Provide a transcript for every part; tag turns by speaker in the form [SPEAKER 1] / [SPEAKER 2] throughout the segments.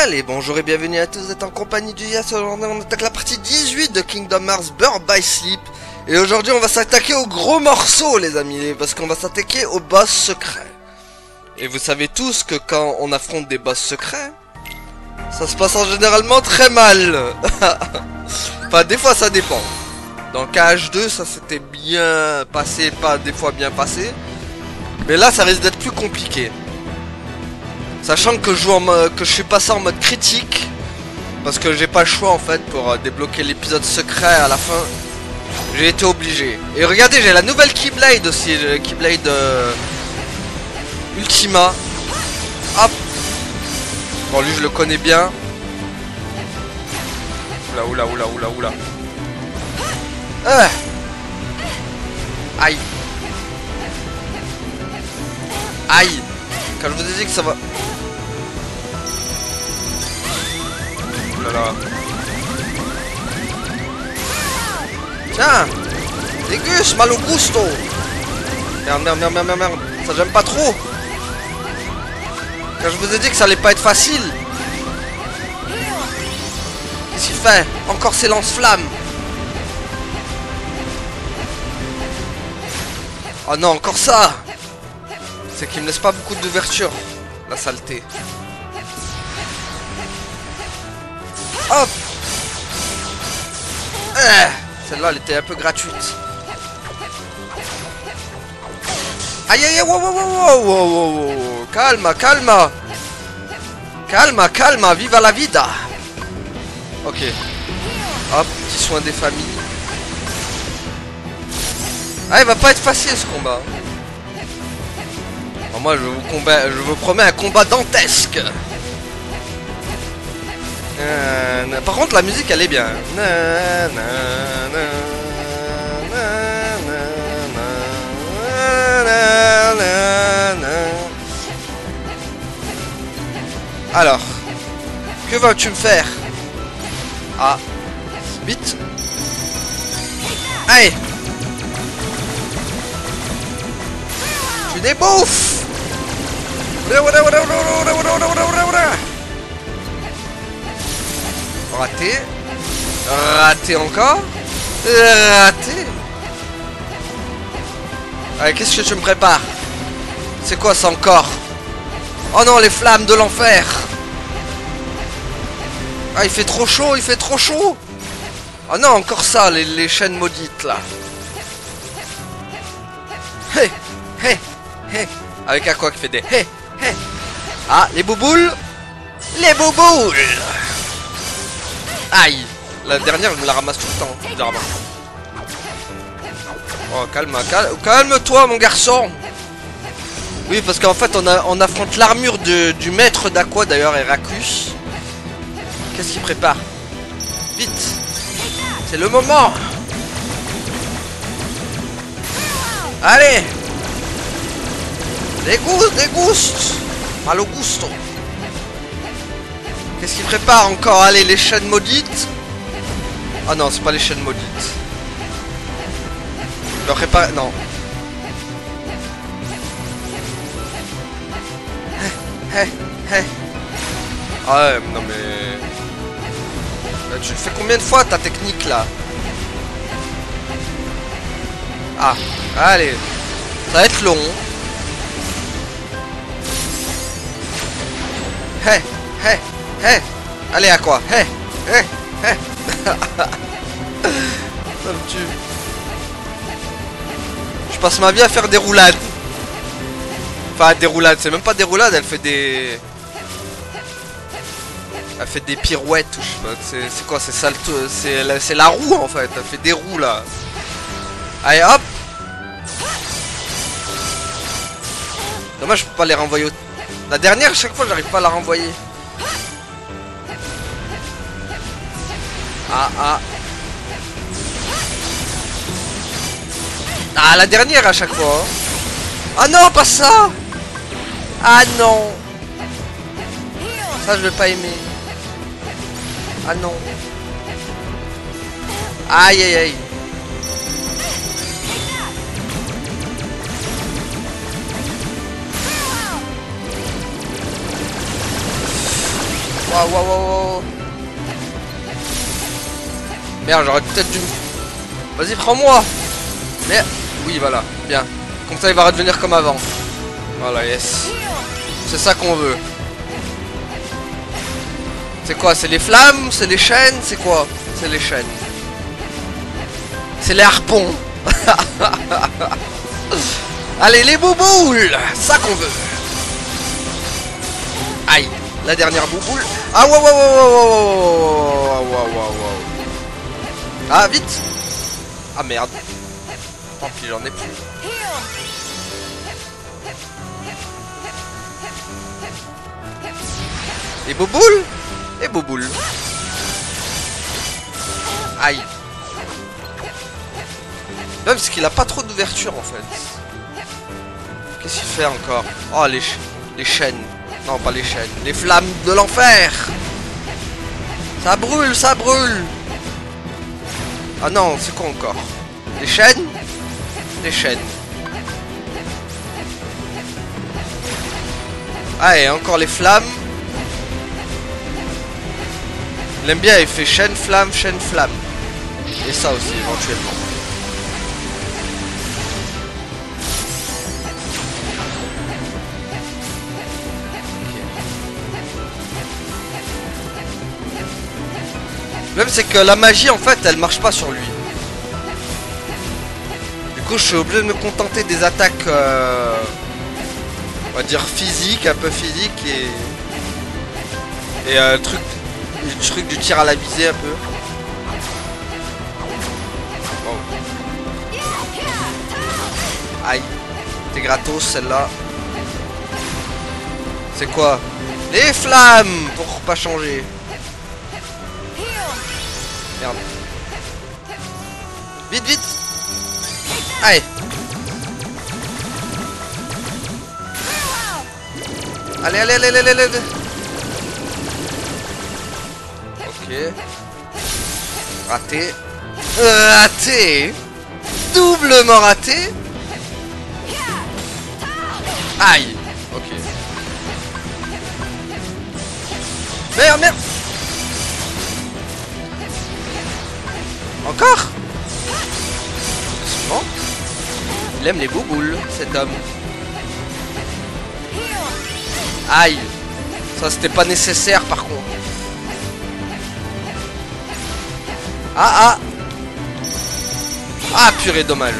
[SPEAKER 1] Allez, bonjour et bienvenue à tous, vous êtes en compagnie du Yas. Aujourd'hui on attaque la partie 18 de Kingdom Hearts Birth by Sleep. Et aujourd'hui on va s'attaquer au gros morceau les amis, parce qu'on va s'attaquer au boss secret. Et vous savez tous que quand on affronte des boss secrets, ça se passe en généralement très mal. Enfin des fois ça dépend. Dans KH2 ça s'était bien passé, pas des fois bien passé. Mais là ça risque d'être plus compliqué. Sachant que je suis passé en mode critique. Parce que j'ai pas le choix en fait pour débloquer l'épisode secret à la fin. J'ai été obligé. Et regardez, j'ai la nouvelle Keyblade aussi. J'ai la Keyblade Ultima. Hop. Bon lui je le connais bien. Oula. Aïe. Aïe. Quand je vous ai dit que ça va... Oh là là. Tiens. Déguste, malo gusto. Merde. Ça j'aime pas trop. Quand je vous ai dit que ça allait pas être facile. Qu'est-ce qu'il fait? Encore ses lance-flammes. Oh non, encore ça. C'est qu'il me laisse pas beaucoup d'ouverture. La saleté. Hop. Celle-là elle était un peu gratuite. Aïe aïe, wow. Calma. Calma, viva la vida. Ok. Hop, petit soin des familles. Ah, il va pas être facile ce combat. Alors moi je vous promets un combat dantesque. Par contre la musique elle est bien. Alors, que vas-tu me faire? Ah, vite. Allez. Tu débouffes. Raté. Raté encore. Raté. Allez, qu'est-ce que tu me prépares? C'est quoi ça encore? Oh non, les flammes de l'enfer. Ah, il fait trop chaud. Oh non, encore ça, les chaînes maudites là. Hé. Avec un quoi qui fait des hé. Ah, les bouboules. Aïe. La dernière, je me la ramasse tout le temps, bizarrement. Oh, calme-toi, mon garçon. Oui, parce qu'en fait, on affronte l'armure du maître d'Aqua, d'ailleurs, Heraclus. Qu'est-ce qu'il prépare? Vite. C'est le moment. Allez. Déguste. Malo gusto. Qu'est-ce qu'il prépare encore? Allez, les chaînes maudites. Ah non, c'est pas les chaînes maudites. Je leur prépare... Non. Ah ouais, non mais... Tu le fais combien de fois ta technique là? Ah, allez. Ça va être long. Allez, à quoi? Ça me tue. Je passe ma vie à faire des roulades. Enfin, des roulades, c'est même pas des roulades, elle fait des... Elle fait des pirouettes, ou je sais pas, c'est quoi, c'est salto, c'est la roue en fait, elle fait des roues là. Allez, hop. Dommage, je peux pas les renvoyer. La dernière, à chaque fois, j'arrive pas à la renvoyer. Ah, la dernière à chaque fois. Hein. Ah non, pas ça. Ah non. Ça, je vais pas aimer. Ah non. Aïe. Waouh, waouh, waouh. Merde, j'aurais peut-être dû... Vas-y, prends-moi. Mais... Oui, voilà, bien. Comme ça, il va redevenir comme avant. Voilà, yes. C'est ça qu'on veut. C'est quoi? C'est les flammes? C'est les chaînes? C'est quoi? C'est les chaînes. C'est les harpons. Allez, les bouboules. Ça qu'on veut. Aïe, la dernière bouboule. Ah, waouh, waouh, waouh, waouh, waouh. Ah, vite. Ah, merde. Tant pis, j'en ai plus. Les bouboules. Les bouboules. Aïe. Même parce qu'il a pas trop d'ouverture en fait. Qu'est-ce qu'il fait encore? Oh, les chaînes. Non, pas les chaînes. Les flammes de l'enfer. Ça brûle, ça brûle. Ah non, c'est quoi encore? Les chaînes? Les chaînes. Ah, et encore les flammes. Il aime bien, il fait chaîne, flamme, chaîne, flamme. Et ça aussi, éventuellement. Même c'est que la magie, en fait, elle marche pas sur lui. Du coup, je suis obligé de me contenter des attaques, on va dire physiques, un peu physiques et le truc du tir à la visée un peu. Wow. Aïe, t'es gratos celle-là. C'est quoi? Les flammes pour pas changer. Merde. Vite, vite. Allez. Allez, allez, allez, allez, allez. Ok. Raté. Raté. Doublement raté. Aïe. Ok. Merde, merde. Encore? Bon. Il aime les bouboules, cet homme. Aïe. Ça, c'était pas nécessaire, par contre. Ah, ah. Ah, purée, dommage.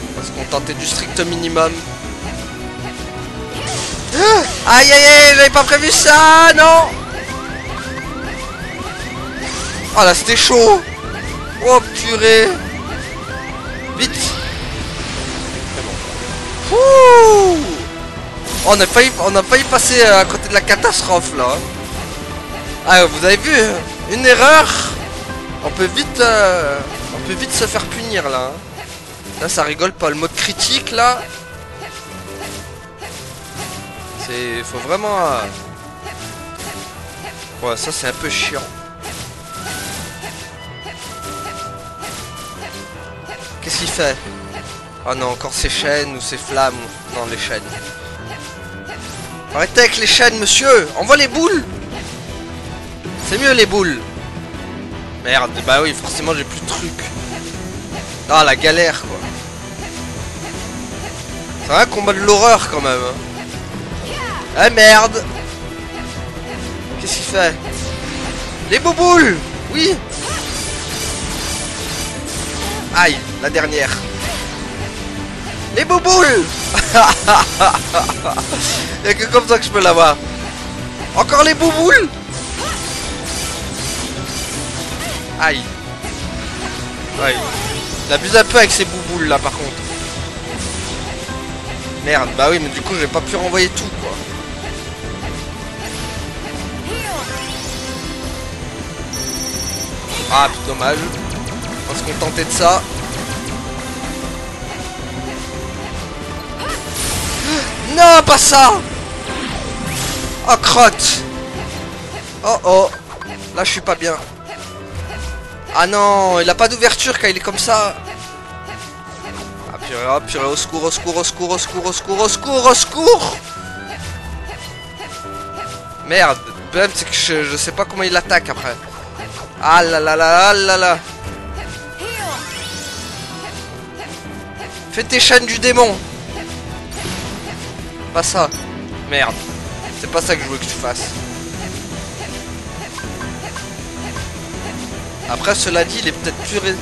[SPEAKER 1] On va se contenter du strict minimum. Aïe, aïe, aïe, j'avais pas prévu ça, non. Oh là, c'était chaud. Oh purée. Vite. C'est bon. Ouh. Oh, on a failli passer à côté de la catastrophe là. Ah, vous avez vu, une erreur. On peut vite se faire punir là. Là, ça rigole pas. Le mode critique là. Faut vraiment. Ouais, ça c'est un peu chiant. Qu'est-ce qu'il fait? Oh non, encore ces chaînes ou ces flammes. Non, les chaînes. Arrêtez avec les chaînes, monsieur. Envoie les boules. C'est mieux les boules. Merde, bah oui, forcément j'ai plus de trucs. Ah, la galère quoi. C'est un combat de l'horreur quand même. Ah merde. Qu'est-ce qu'il fait? Les bouboules. Oui. Aïe, la dernière. Les bouboules. Il n'y a que comme ça que je peux l'avoir. Encore les bouboules. Aïe. Aïe. Il abuse un peu avec ces bouboules là par contre. Merde, bah oui, mais du coup j'ai pas pu renvoyer tout quoi. Ah, putain, dommage. On va se contenter de ça. Non, pas ça. Oh, crotte. Oh, oh. Là, je suis pas bien. Ah non, il a pas d'ouverture quand il est comme ça. Ah, purée, oh, purée, au secours, au secours, au secours, au secours, au secours, au secours, au secours. Merde, le problème c'est que je sais pas comment il attaque après. Ah là là là là là là. Fais tes chaînes du démon. Pas ça. Merde. C'est pas ça que je voulais que tu fasses. Après, cela dit, il est peut-être plus...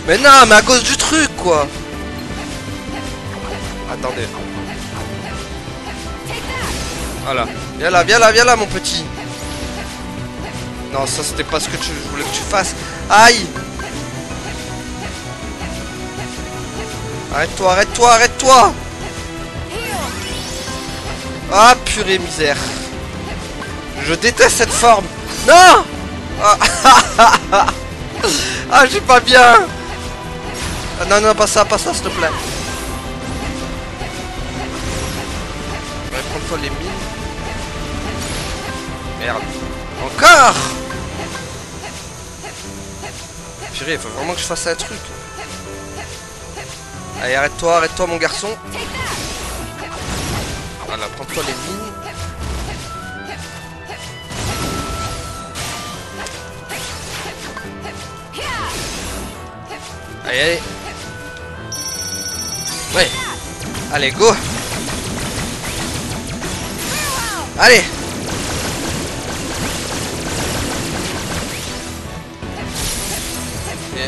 [SPEAKER 1] Mais non, mais à cause du truc, quoi. Attendez. Voilà. Viens là, viens là, viens là, mon petit. Non, ça, c'était pas ce que je voulais que tu fasses. Aïe. Arrête-toi, arrête-toi, arrête-toi. Ah, purée misère. Je déteste cette forme. Non. Ah, j'ai pas bien. Ah, non, non, pas ça, s'il te plaît. Ouais, prends-toi les mines. Merde. Encore. Purée, il faut vraiment que je fasse un truc. Allez, arrête-toi, mon garçon. Voilà, prends-toi les mines. Allez, allez. Ouais. Allez, go. Allez. Ok.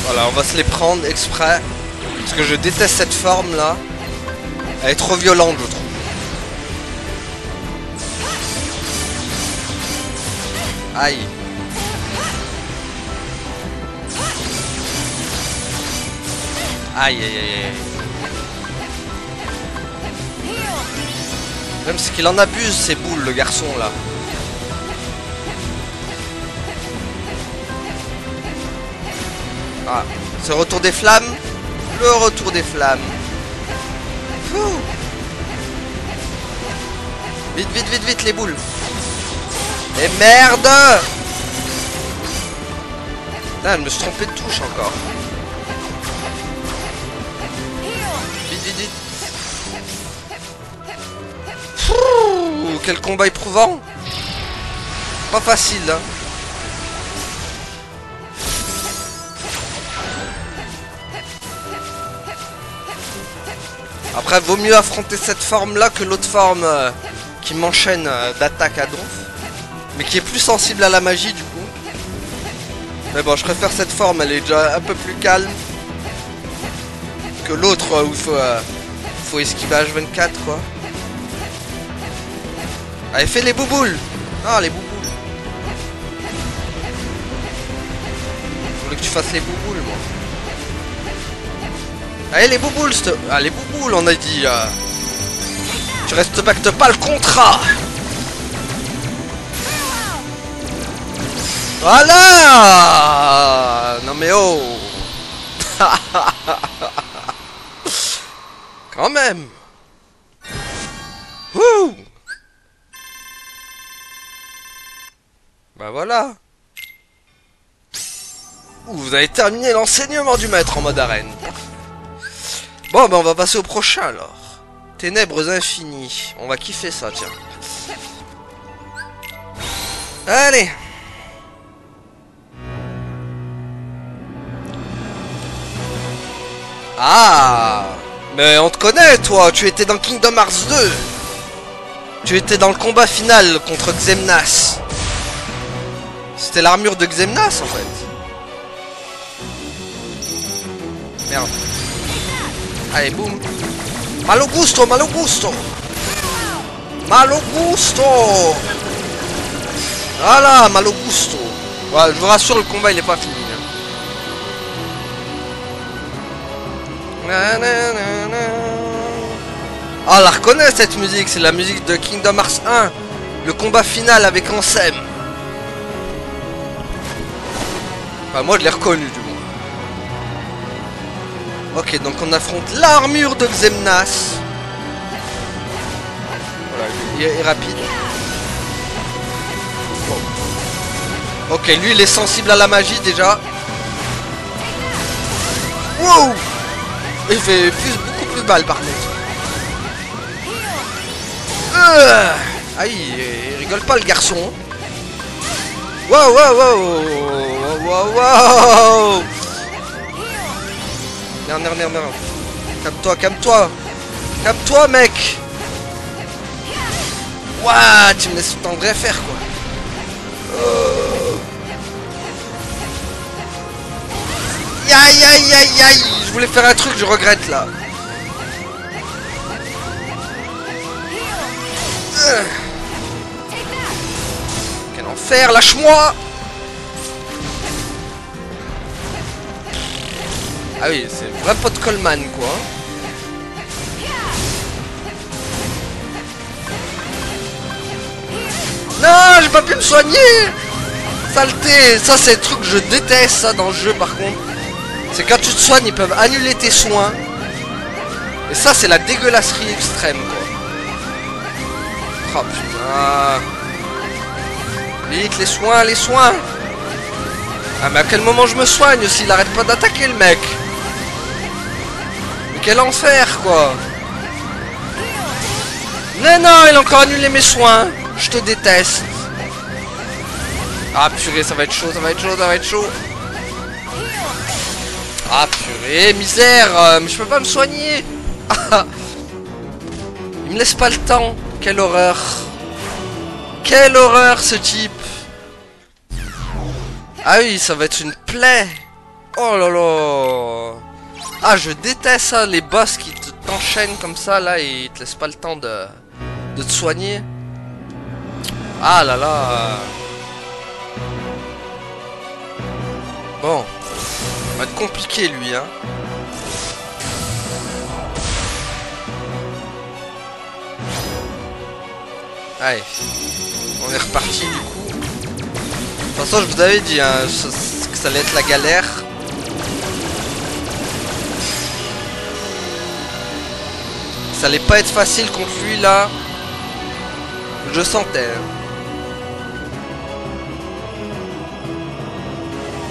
[SPEAKER 1] Voilà, on va se les prendre exprès. Parce que je déteste cette forme là. Elle est trop violente, je trouve. Aïe. Aïe aïe aïe aïe. Même c'est qu'il en abuse ces boules, le garçon là. Ah, ce retour des flammes. Le retour des flammes. Ouh. Vite, vite, vite, vite les boules. Et merde. Là, je me suis trompé de touche encore. Vite, vite, vite. Ouh, quel combat éprouvant. Pas facile, hein. Après, vaut mieux affronter cette forme-là que l'autre forme qui m'enchaîne d'attaque à donf. Mais qui est plus sensible à la magie, du coup. Mais bon, je préfère cette forme, elle est déjà un peu plus calme. Que l'autre où il faut esquiver H24, quoi. Allez, fais les bouboules. Ah, les bouboules. Je voulais que tu fasses les bouboules, moi. Allez les bouboules, ah les bouboules on a dit. Tu respectes pas le contrat. Voilà. Non mais oh. Quand même. Ouh. Bah voilà. Ouh, vous avez terminé l'enseignement du maître en mode arène. Bon, ben on va passer au prochain alors. Ténèbres infinies. On va kiffer ça, tiens. Allez. Ah. Mais on te connaît, toi. Tu étais dans Kingdom Hearts 2. Tu étais dans le combat final contre Xemnas. C'était l'armure de Xemnas, en fait. Merde. Allez, boum. Malo gusto, malo gusto. Malo gusto. Voilà, malo gusto. Ouais, je vous rassure, le combat il est pas fini. Ah, on la reconnaît cette musique, c'est la musique de Kingdom Hearts 1. Le combat final avec Ansem. Enfin, moi je l'ai reconnu du moins. Ok, donc on affronte l'armure de Xemnas. Voilà, il est rapide. Bon. Ok, lui il est sensible à la magie déjà. Wow! Il fait beaucoup plus mal par contre. Ah, il rigole pas le garçon. Wow, wow, wow, wow, wow. Merde, merde, merde, merde. Calme-toi, calme-toi. Calme-toi, mec. Ouah, tu me laisses en vrai faire quoi. Aïe, aïe, aïe, aïe. Je voulais faire un truc, je regrette là. Quel enfer, lâche-moi. Ah oui, c'est vrai pot de Coleman quoi. Non, j'ai pas pu me soigner. Saleté. Ça c'est le truc que je déteste ça dans le jeu par contre. C'est quand tu te soignes, ils peuvent annuler tes soins. Et ça c'est la dégueulasserie extrême quoi. Oh putain. Vite, les soins, les soins. Ah mais à quel moment je me soigne aussi? Il arrête pas d'attaquer le mec. Mais quel enfer quoi. Non non, il a encore annulé mes soins. Je te déteste. Ah purée, ça va être chaud, ça va être chaud, ça va être chaud. Ah purée, misère. Mais je peux pas me soigner. Il me laisse pas le temps. Quelle horreur. Quelle horreur ce type. Ah oui, ça va être une plaie. Oh là là. Ah, je déteste ça, les boss qui t'enchaînent comme ça, là, et ils te laissent pas le temps de te soigner. Ah là là. Bon. Ça va être compliqué, lui, hein. Allez. On est reparti, du coup. De toute façon, je vous avais dit hein, que ça allait être la galère. Ça allait pas être facile contre lui là. Je sentais.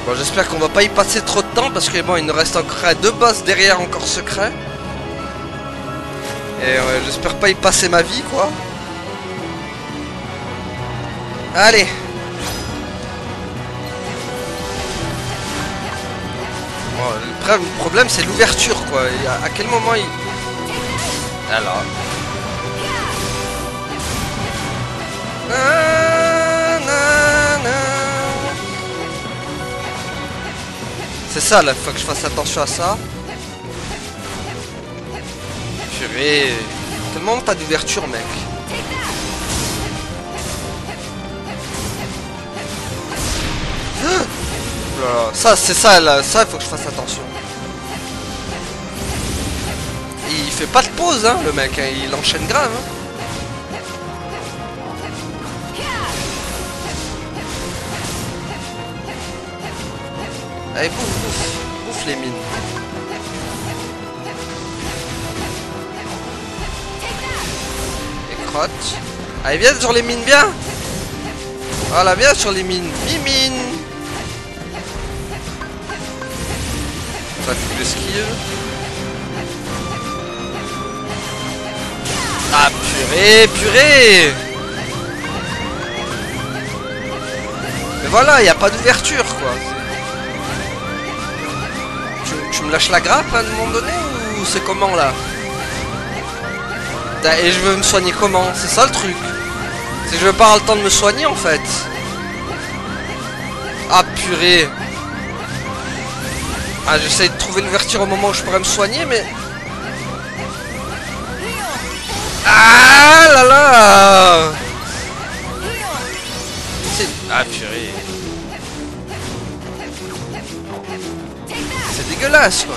[SPEAKER 1] Bon, j'espère qu'on va pas y passer trop de temps parce que bon, il nous reste encore 2 boss derrière encore secrets. Et ouais, j'espère pas y passer ma vie quoi. Allez. Bon, le problème c'est l'ouverture quoi. Et à quel moment il... Alors. C'est ça là, faut que je fasse attention à ça. Purée. Quel moment t'as d'ouverture mec. Ça c'est ça là, ça il faut que je fasse attention. Et il fait pas de pause hein le mec, hein, il enchaîne grave hein. Allez bouffe, bouffe, bouffe les mines. Et crotte. Allez viens sur les mines, viens. Voilà, viens sur les mines. Mimine. Ça fait de l'esquive. Ah purée, purée. Mais voilà, il n'y a pas d'ouverture quoi. Tu me lâches la grappe à un moment donné ou c'est comment là? Et je veux me soigner comment? C'est ça le truc. C'est que je veux pas avoir le temps de me soigner en fait. Ah purée. Ah j'essaye de trouver l'ouverture au moment où je pourrais me soigner mais... Ah là là. Ah purée. C'est dégueulasse quoi.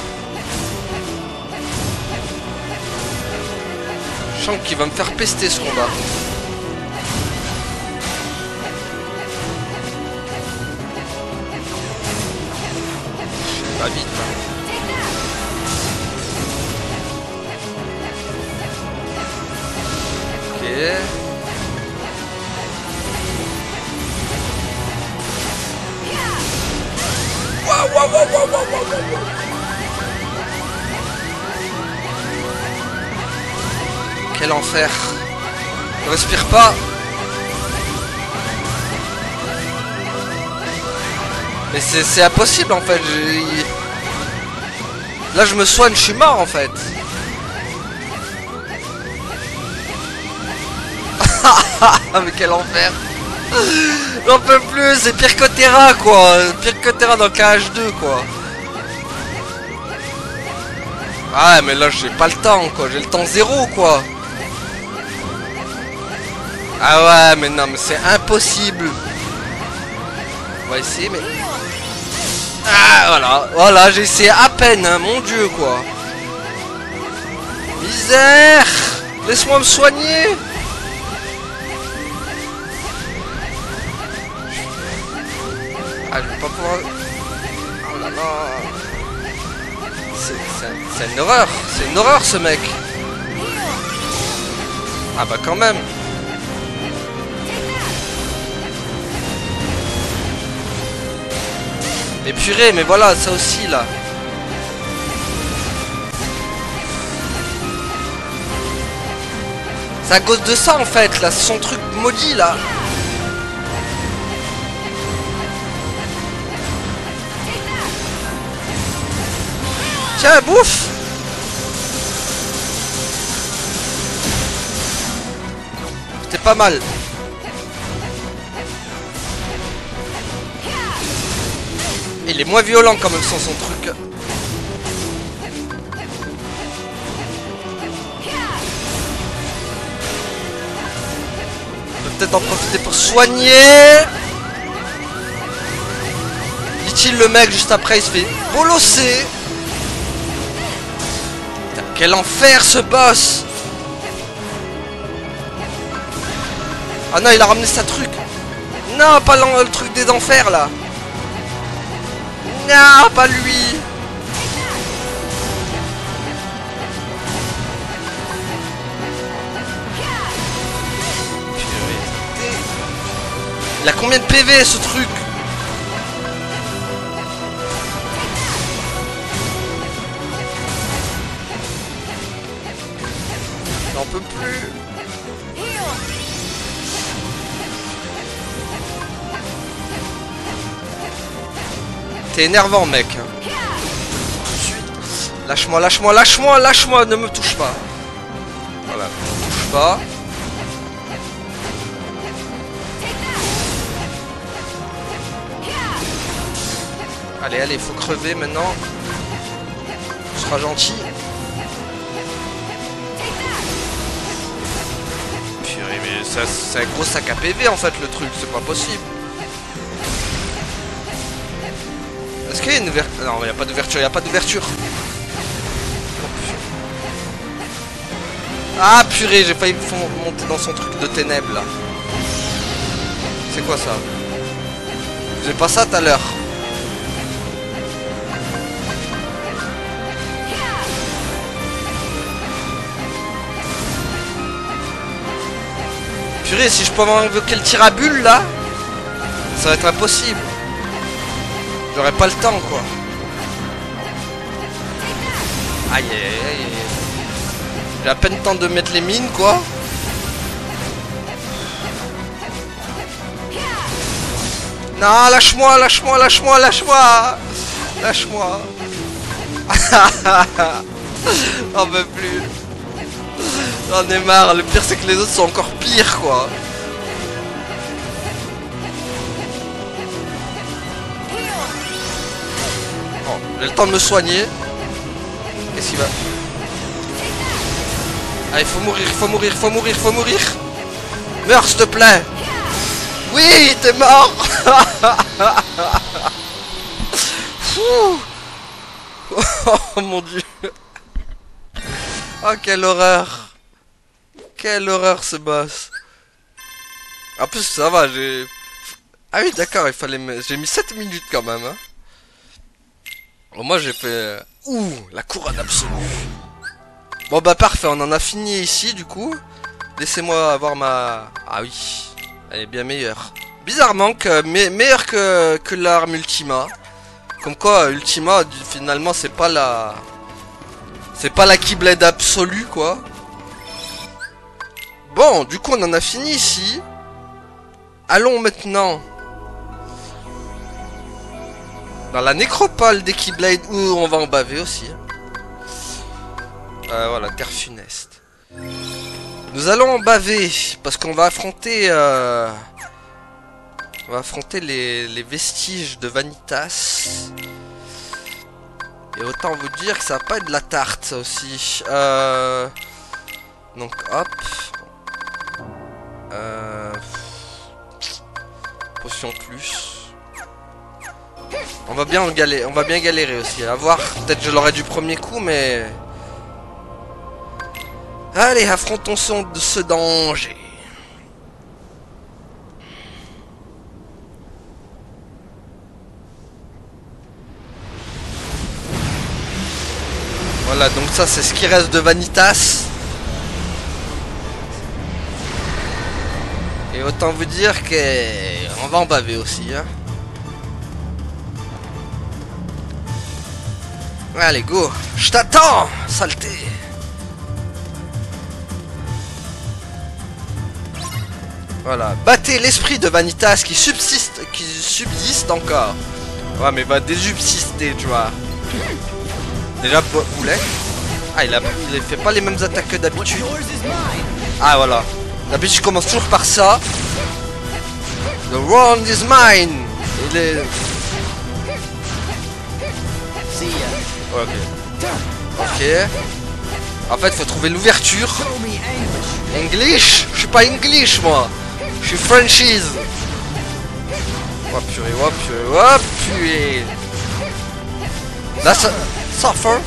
[SPEAKER 1] Je sens qu'il va me faire pester ce combat. Pas vite hein. Ok. Waouh, waouh, waouh, waouh, waouh, waouh. Quel enfer. Ne respire pas. Mais c'est impossible en fait. Là je me soigne, je suis mort en fait. Mais quel enfer. J'en peux plus, c'est pire que Terra quoi. Pire que Terra dans KH2 quoi. Ah mais là j'ai pas le temps quoi, j'ai le temps zéro quoi. Ah ouais mais non mais c'est impossible. On va essayer mais... Ah voilà, voilà j'ai essayé à peine hein, mon dieu quoi. Misère. Laisse-moi me soigner. Ah je vais pas pouvoir... Oh là là. C'est une horreur. C'est une horreur ce mec. Ah bah quand même. Mais purée, mais voilà, ça aussi là. C'est à cause de ça en fait, là, son truc maudit là. Tiens, bouffe. C'était pas mal. Il est moins violent quand même sans son truc. On peut peut-être en profiter pour soigner. Dit-il le mec juste après, il se fait bolosser. Putain, quel enfer ce boss. Ah non, il a ramené sa truc. Non, pas le truc des enfers là. Non, pas lui. Il a combien de PV ce truc? J'en peux plus. T'es énervant mec. Tout de suite. Lâche-moi, lâche-moi, lâche-moi, lâche-moi, ne me touche pas. Voilà, ne me touche pas. Allez, allez, faut crever maintenant. On sera gentil. Purée, mais ça, c'est un gros sac à PV en fait le truc, c'est pas possible. Est-ce qu'il y a une ouverture? Non, il n'y a pas d'ouverture, il n'y a pas d'ouverture. Ah purée, j'ai failli monter dans son truc de ténèbres là. C'est quoi ça? Je faisais pas ça tout à l'heure. Purée, si je peux avoir invoqué le tir à bulle là, ça va être impossible. J'aurais pas le temps quoi. Aïe aïe aïe aïe. J'ai à peine le temps de mettre les mines quoi. Non, lâche-moi, lâche-moi, lâche-moi, lâche-moi. Lâche-moi. J'en veux plus. J'en ai marre. Le pire c'est que les autres sont encore pires quoi. Bon, j'ai le temps de me soigner. Qu'est-ce qu'il va... Ah, il faut mourir, il faut mourir, il faut mourir, il faut mourir. Meurs s'il te plaît. Oui, t'es mort. Oh mon dieu. Oh quelle horreur. Quelle horreur ce boss. En plus ça va, j'ai... Ah oui d'accord, il fallait... J'ai mis 7 minutes quand même hein. Bon, moi j'ai fait... Ouh, la couronne absolue. Bon bah parfait, on en a fini ici du coup. Laissez-moi avoir ma... Ah oui, elle est bien meilleure. Bizarrement, meilleure que l'arme Ultima. Comme quoi, Ultima, finalement, c'est pas la... C'est pas la Keyblade absolue, quoi. Bon, du coup, on en a fini ici. Allons maintenant dans la nécropole des Keyblade où on va en baver aussi. Voilà, terre funeste. Nous allons en baver parce qu'on va affronter les vestiges de Vanitas. Et autant vous dire que ça va pas être de la tarte ça aussi. Donc hop. Potion plus. On va bien galérer aussi. À voir, peut-être je l'aurai du premier coup, mais... Allez, affrontons ce danger. Voilà, donc ça c'est ce qui reste de Vanitas. Et autant vous dire qu'on va en baver aussi, hein. Allez, go. Je t'attends, saleté. Voilà, battez l'esprit de Vanitas qui subsiste encore. Ouais, mais va désubsister, tu vois. Déjà, boulet. Ah, il fait pas les mêmes attaques que d'habitude. Ah, voilà. D'habitude, je commence toujours par ça. The world is mine. Il est... Ok. Ok. En fait, faut trouver l'ouverture. English? Je suis pas English, moi. Je suis Frenchies. Oh purée, oh purée, oh purée. Là, ça... Suffer.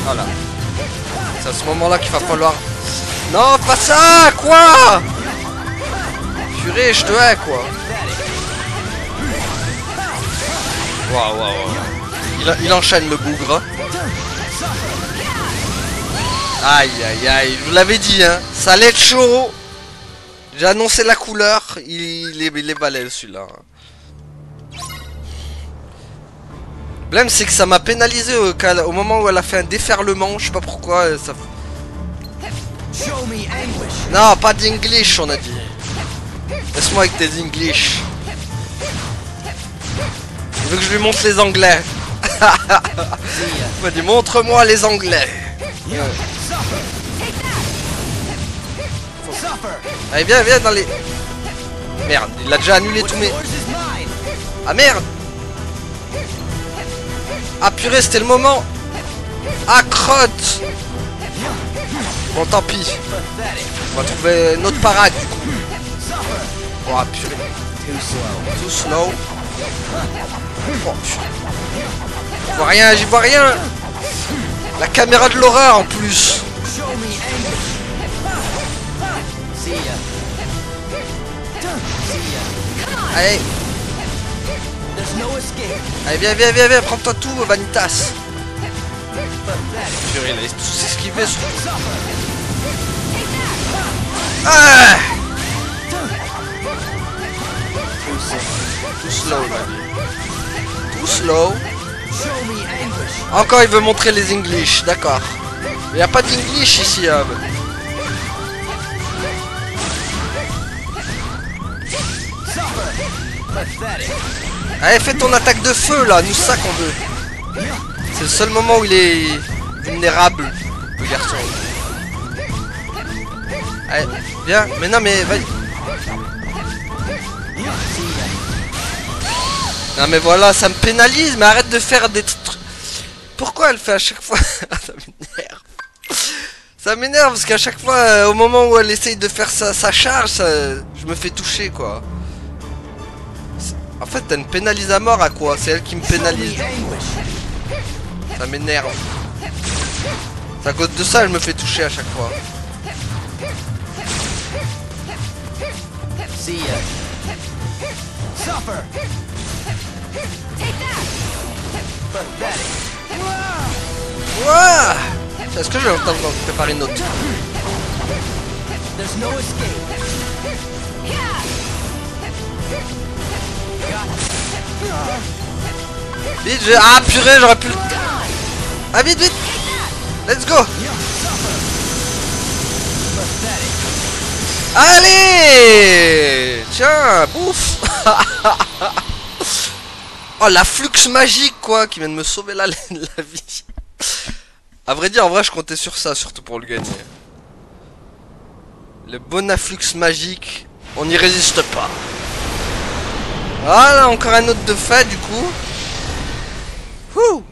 [SPEAKER 1] Voilà. C'est à ce moment-là qu'il va falloir... Non, pas ça. Quoi? Purée, je te hais, quoi. Waouh, waouh, waouh. Il enchaîne le bougre. Aïe, aïe, aïe. Je vous l'avais dit, hein. Ça allait être chaud. J'ai annoncé la couleur. Il est balèze, celui-là. Le problème, c'est que ça m'a pénalisé au moment où elle a fait un déferlement. Je sais pas pourquoi. Ça... Non, pas d'English, on a dit. Laisse-moi avec tes English. Il veut que je lui montre les anglais. Il m'a dit montre-moi les anglais. Allez, viens, viens dans les... Merde, il a déjà annulé tous mes... Ah merde. Ah purée, c'était le moment. Ah crotte. Bon, tant pis. On va trouver une autre parade du coup. Oh purée. Too slow. Oh, j'y vois rien, j'y vois rien. La caméra de l'horreur en plus. Allez. Allez, viens, viens, viens, viens, prends-toi tout, Vanitas. Purée, il a tous esquivé surtout. Ah, tout slow, tout slow. Encore il veut montrer les English, d'accord. Il n'y a pas d'English ici. Allez, fais ton attaque de feu là, nous ça qu'on veut. C'est le seul moment où il est vulnérable, le garçon. Allez, viens, mais non mais vas-y. Non mais voilà, ça me pénalise, mais arrête de faire des trucs. Pourquoi elle fait à chaque fois? Ça m'énerve. Ça m'énerve parce qu'à chaque fois, au moment où elle essaye de faire sa charge, je me fais toucher quoi. En fait, elle me pénalise à mort à quoi? C'est elle qui me pénalise. Ça m'énerve. C'est à cause de ça, elle me fait toucher à chaque fois. Ouah! Est-ce que je vais entendre préparer une autre? Vite, ah purée, j'aurais pu le... Ah vite, vite! Let's go! Allez! Tiens, bouffe! Oh, la flux magique, quoi, qui vient de me sauver la vie. À vrai dire, en vrai, je comptais sur ça, surtout pour le gagner. Le bon afflux magique, on n'y résiste pas. Voilà, encore un autre de fait, du coup. Wouh!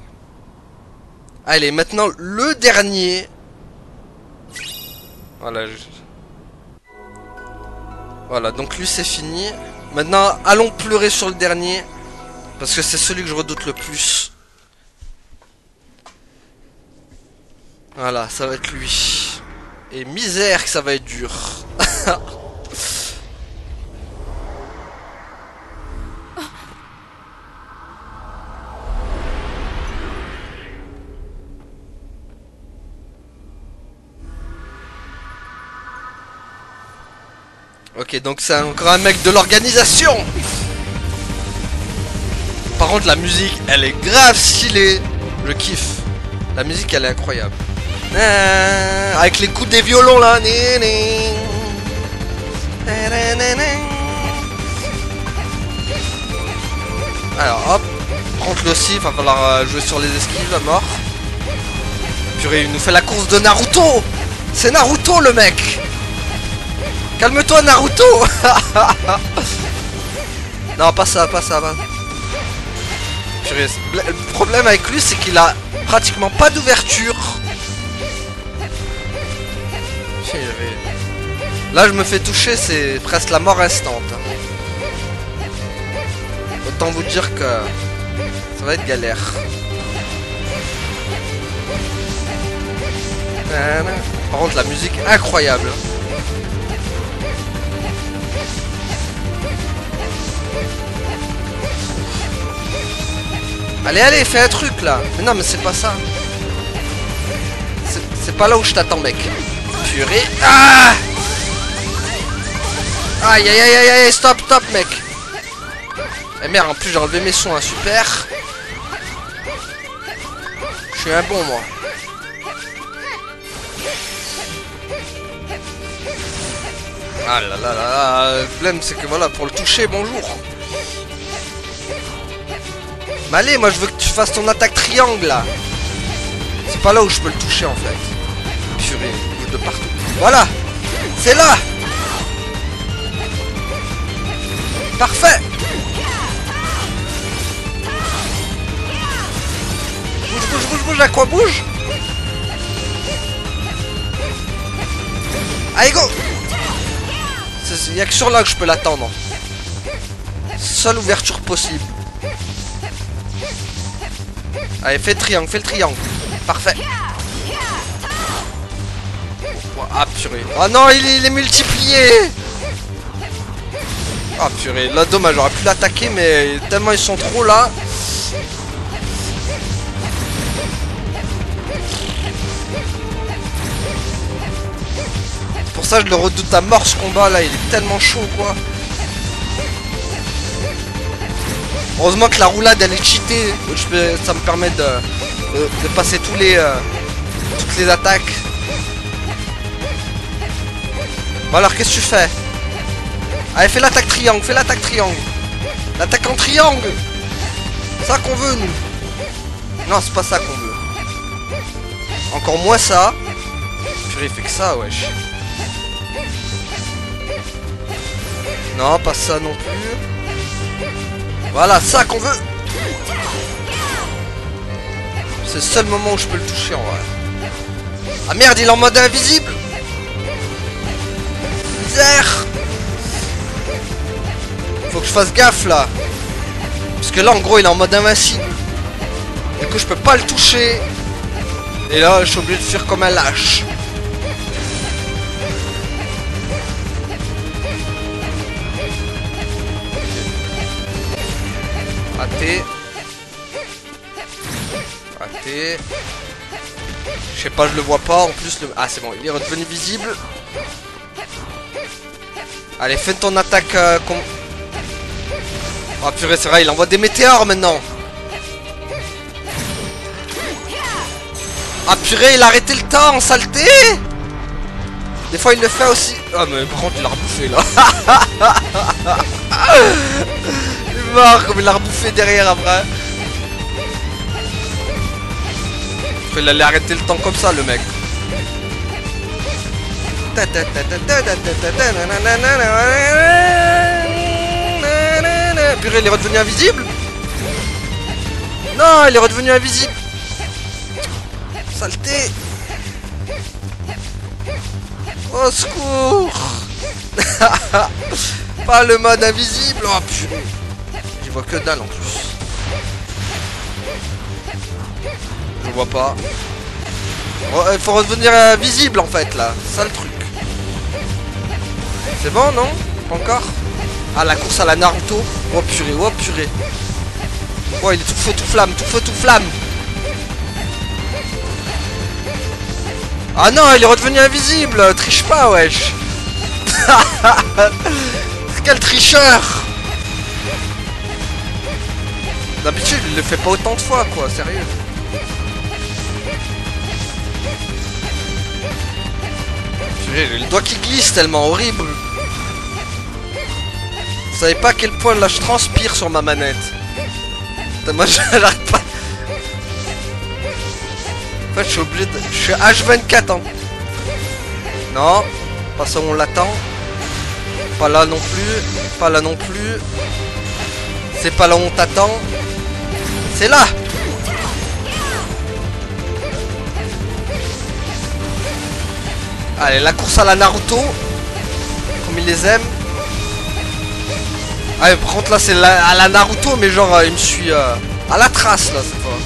[SPEAKER 1] Allez, maintenant, le dernier. Voilà, voilà, donc lui, c'est fini. Maintenant, allons pleurer sur le dernier. Parce que c'est celui que je redoute le plus. Voilà, ça va être lui. Et misère que ça va être dur. Ok, donc c'est encore un mec de l'organisation. Par contre, la musique, elle est grave stylée. Je kiffe. La musique, elle est incroyable. Avec les coups des violons là. Alors hop, prends-le aussi, il va falloir jouer sur les esquives à mort. Purée, il nous fait la course de Naruto. C'est Naruto le mec. Calme-toi Naruto. Non, pas ça, pas ça. Purée, le problème avec lui, c'est qu'il a pratiquement pas d'ouverture. Là, je me fais toucher, c'est presque la mort instante. Autant vous dire que ça va être galère. Par contre, la musique incroyable. Allez, allez, fais un truc là. Mais non, mais c'est pas ça. C'est pas là où je t'attends, mec. Purée. Ah! Aïe, aïe, aïe, aïe, aïe, stop, stop, mec. Eh merde, en plus j'ai enlevé mes soins, super. Je suis un bon, moi. Ah là là là, le problème c'est que voilà, pour le toucher, bonjour. Mais allez, moi je veux que tu fasses ton attaque triangle là. C'est pas là où je peux le toucher en fait. Purée, il bouge de partout. Voilà, c'est là. Parfait. Bouge, bouge, bouge, bouge, à quoi bouge? Allez, go. Il n'y a que sur là que je peux l'attendre. Seule ouverture possible. Allez, fais le triangle, fais le triangle. Parfait. Ah purée. Oh non, il est multiplié. Ah purée, là dommage, j'aurais pu l'attaquer mais tellement ils sont trop là. C'est pour ça que je le redoute à mort ce combat là, il est tellement chaud quoi. Heureusement que la roulade elle est cheatée, ça me permet de passer toutes les attaques. Bon alors qu'est-ce que tu fais? Allez, fais l'attaque triangle, fais l'attaque triangle. L'attaque en triangle. C'est ça qu'on veut nous. Non, c'est pas ça qu'on veut. Encore moins ça. Purée, il fait que ça, wesh. Non, pas ça non plus. Voilà, ça qu'on veut. C'est le seul moment où je peux le toucher en vrai. Ah merde, il est en mode invisible. Misère. Faut que je fasse gaffe là. Parce que là en gros il est en mode invincible. Du coup je peux pas le toucher. Et là je suis obligé de fuir comme un lâche. Raté. Raté. Je sais pas, je le vois pas en plus. Ah c'est bon, il est redevenu visible. Allez, fais ton attaque Oh purée, c'est vrai, il envoie des météores maintenant. Ah purée, il a arrêté le temps, saleté. Des fois il le fait aussi. Ah mais par contre il l'a rebouffé là. Il est mort comme il l'a rebouffé derrière après. Il allait arrêter le temps comme ça le mec. Purée, il est redevenu invisible. Non, il est redevenu invisible. Saleté. Au secours. Pas le mode invisible. Oh purée. J'y vois que dalle en plus. Je vois pas. Oh, il faut redevenir visible en fait là. C'est ça le truc. C'est bon non? Pas encore? Ah la course à la Naruto. Oh purée, oh purée. Oh il est tout feu tout flamme, tout feu tout flamme. Ah non il est redevenu invisible. Triche pas wesh. Quel tricheur. D'habitude il le fait pas autant de fois quoi, sérieux. J'ai le doigt qui glisse tellement horrible. Vous savez pas à quel point là je transpire sur ma manette. Putain, moi j'arrête pas. En fait je suis obligé de... Je suis H24 hein. Non. Pas ça où on l'attend. Pas là non plus. Pas là non plus. C'est pas là où on t'attend. C'est là. Allez, la course à la Naruto. Comme il les aime. Ah, mais par contre, là, c'est à la Naruto, mais genre, il me suit à la trace, là, cette fois.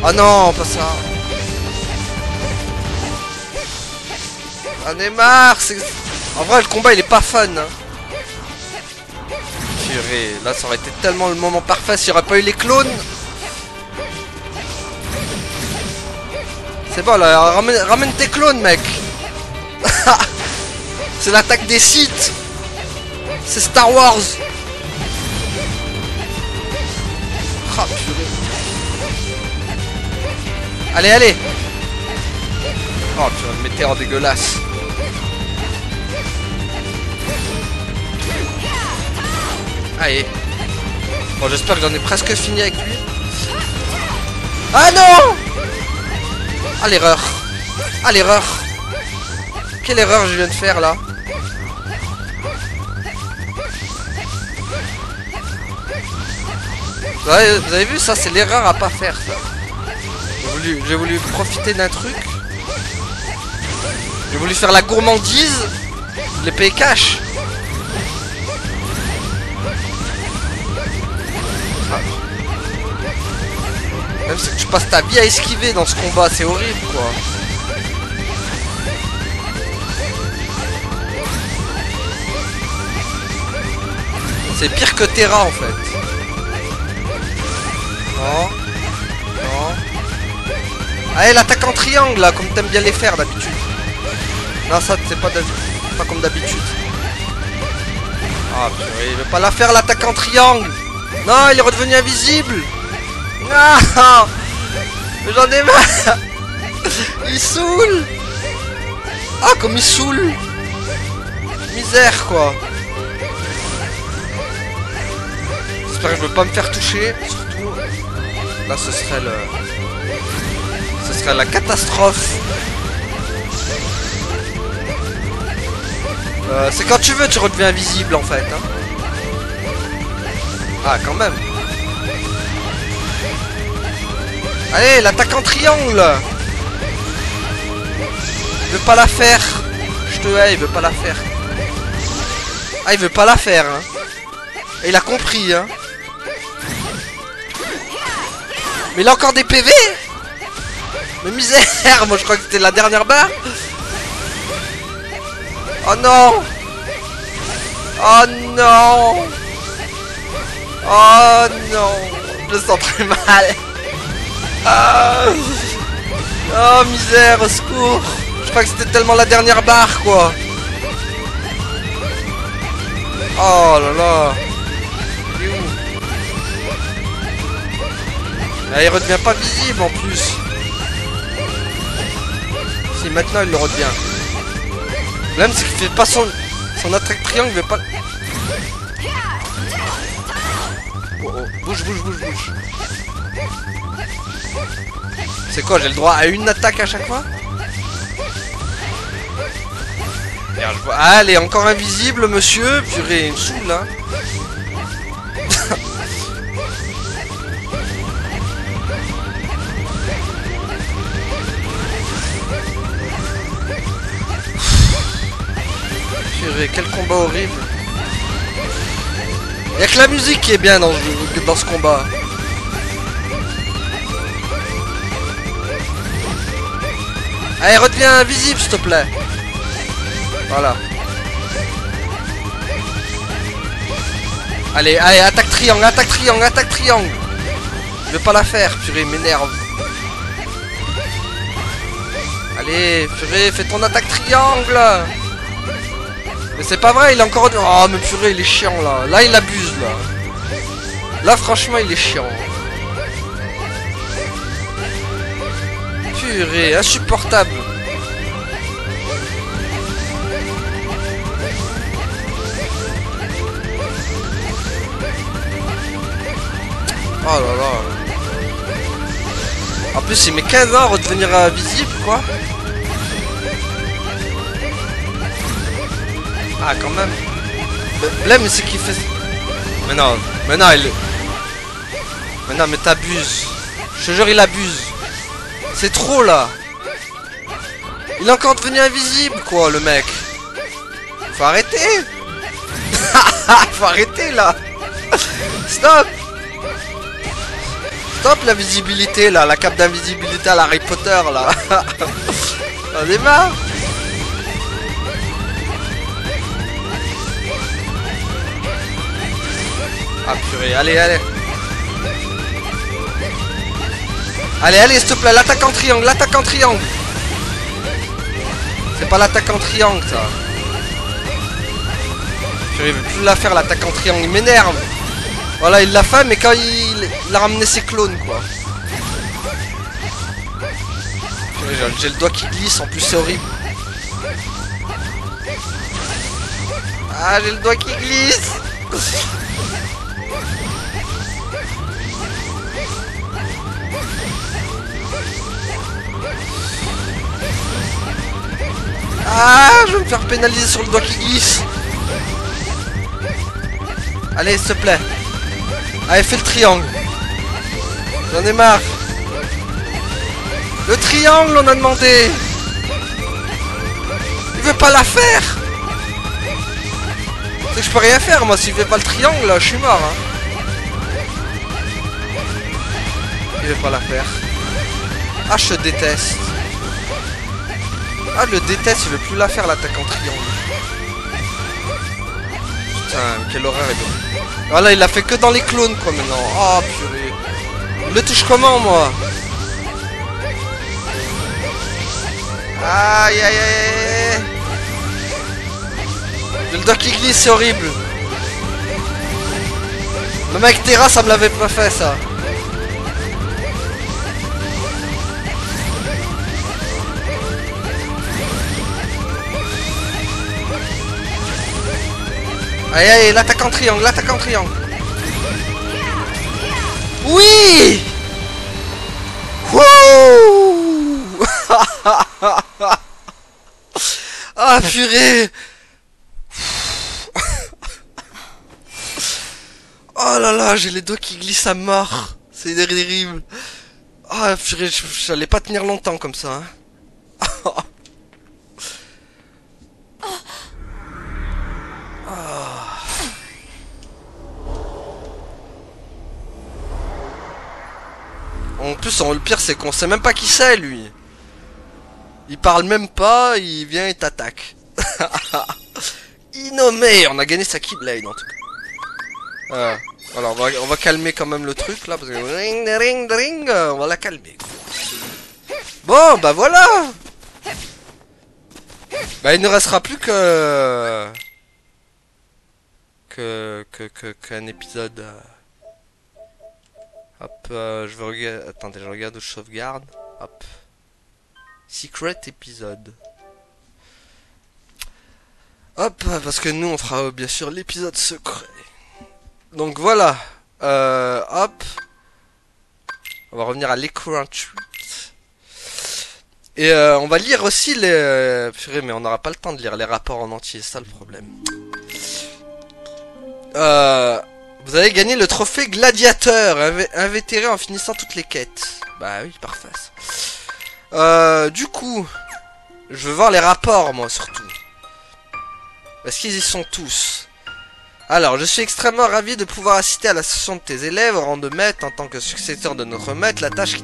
[SPEAKER 1] Ah non, pas ça. J'en ai marre. En vrai, le combat, il est pas fun. Hein. Purée, là, ça aurait été tellement le moment parfait s'il n'y aurait pas eu les clones. C'est bon là, ramène tes clones mec. C'est l'attaque des Sith. C'est Star Wars. Ah purée. Allez, allez. Oh purée, le météore dégueulasse. Allez. Bon j'espère que j'en ai presque fini avec lui. Ah non. Ah l'erreur. Ah l'erreur. Quelle erreur je viens de faire là. Vous avez vu ça, c'est l'erreur à pas faire ça. J'ai voulu profiter d'un truc. J'ai voulu faire la gourmandise. L'épée cash. Même si tu passes ta vie à esquiver dans ce combat, c'est horrible quoi. C'est pire que Terra en fait. Non. Non. Allez l'attaque en triangle là, comme t'aimes bien les faire d'habitude. Non ça c'est pas comme d'habitude. Ah purée, il veut pas la faire l'attaque en triangle. Non, il est redevenu invisible. Non. J'en ai marre. Il saoule. Ah comme il saoule. Misère quoi. J'espère que je veux pas me faire toucher. Surtout là ce serait la catastrophe. C'est quand tu veux tu redeviens invisible en fait hein. Ah quand même. Allez l'attaque en triangle. Il veut pas la faire. Je te hais, il veut pas la faire. Ah il veut pas la faire hein. Et il a compris hein. Mais il a encore des PV. Mais misère. Moi je crois que c'était la dernière barre. Oh non. Oh non. Oh non. Je le sens très mal. Ah. Oh misère, au secours. Je crois que c'était tellement la dernière barre quoi. Oh là là. Il est où? Ah, il redevient pas visible en plus. Si maintenant il le redevient. Même c'est qu'il fait pas son attaque triangle, il veut pas. Oh, oh. Bouge. C'est quoi, j'ai le droit à une attaque à chaque fois? Merde, je vois. Allez, encore invisible, monsieur. Purée, il me saoule là. Purée, quel combat horrible. Y'a que la musique qui est bien dans ce combat. Allez, redeviens invisible, s'il te plaît. Voilà. Allez, attaque triangle. Je vais pas la faire, purée, m'énerve. Allez, purée, fais ton attaque triangle. Mais c'est pas vrai, il est encore... Oh, mais purée, il est chiant, là. Là, il abuse, là. Là, franchement, il est chiant. Purée, insupportable. Oh là là. En plus, il met 15 ans à redevenir visible, quoi. Ah, quand même. Là, mais c'est qu'il fait... Mais non, il... Mais non, mais t'abuses. Je te jure, il abuse. C'est trop, là. Il est encore devenu invisible, quoi, le mec. Faut arrêter. Faut arrêter, là. Stop. Stop la visibilité, là. La cape d'invisibilité à la Harry Potter, là. On est marre. Ah purée, allez. Allez, s'il te plaît, l'attaque en triangle. C'est pas l'attaque en triangle, ça. Purée, il veut plus la faire, l'attaque en triangle, il m'énerve. Voilà, il l'a fait, mais quand il a ramené ses clones, quoi. Purée, j'ai le doigt qui glisse, en plus c'est horrible. Ah, j'ai le doigt qui glisse. Ah, je vais me faire pénaliser sur le doigt qui glisse. Allez, s'il te plaît. Allez, fais le triangle. J'en ai marre. Le triangle, on a demandé. Il veut pas la faire. C'est que je peux rien faire, moi. S'il veut pas le triangle, là, je suis mort. Hein. Il veut pas la faire. Ah, je te déteste. Ah, je le déteste, il veut plus la faire, l'attaque en triangle. Putain, quelle horreur est bon. Voilà, il l'a fait que dans les clones, quoi, maintenant. Oh, purée. Il le touche comment, moi? Aïe. Le doigt qui glisse, c'est horrible. Même avec Terra, ça me l'avait pas fait, ça. Allez, l'attaque en triangle. Oui. Wouh. Ah, purée. Oh là là, j'ai les doigts qui glissent à mort. C'est terrible. Ah, purée, j'allais pas tenir longtemps comme ça. Hein. En plus, le pire, c'est qu'on sait même pas qui c'est, lui. Il parle même pas, il vient et t'attaque. Innommé, on a gagné sa Keyblade, en tout cas. Alors, on va calmer quand même le truc, là, parce que... Ring, on va la calmer. Bon, bah voilà. Bah, il ne restera plus que... qu'un épisode... Hop, je vais regarder... Attendez, je regarde où je sauvegarde. Hop. Secret épisode. Hop, parce que nous on fera bien sûr l'épisode secret. Donc voilà. Hop. On va revenir à l'écran tweet. Et on va lire aussi les... Purée, mais on n'aura pas le temps de lire les rapports en entier, c'est ça le problème. Vous avez gagné le trophée gladiateur, invétéré en finissant toutes les quêtes. Bah oui, parfait. Du coup, je veux voir les rapports, moi, surtout. Est-ce qu'ils y sont tous? Alors, je suis extrêmement ravi de pouvoir assister à la session de tes élèves au rang de maître. En tant que successeur de notre maître, la tâche qui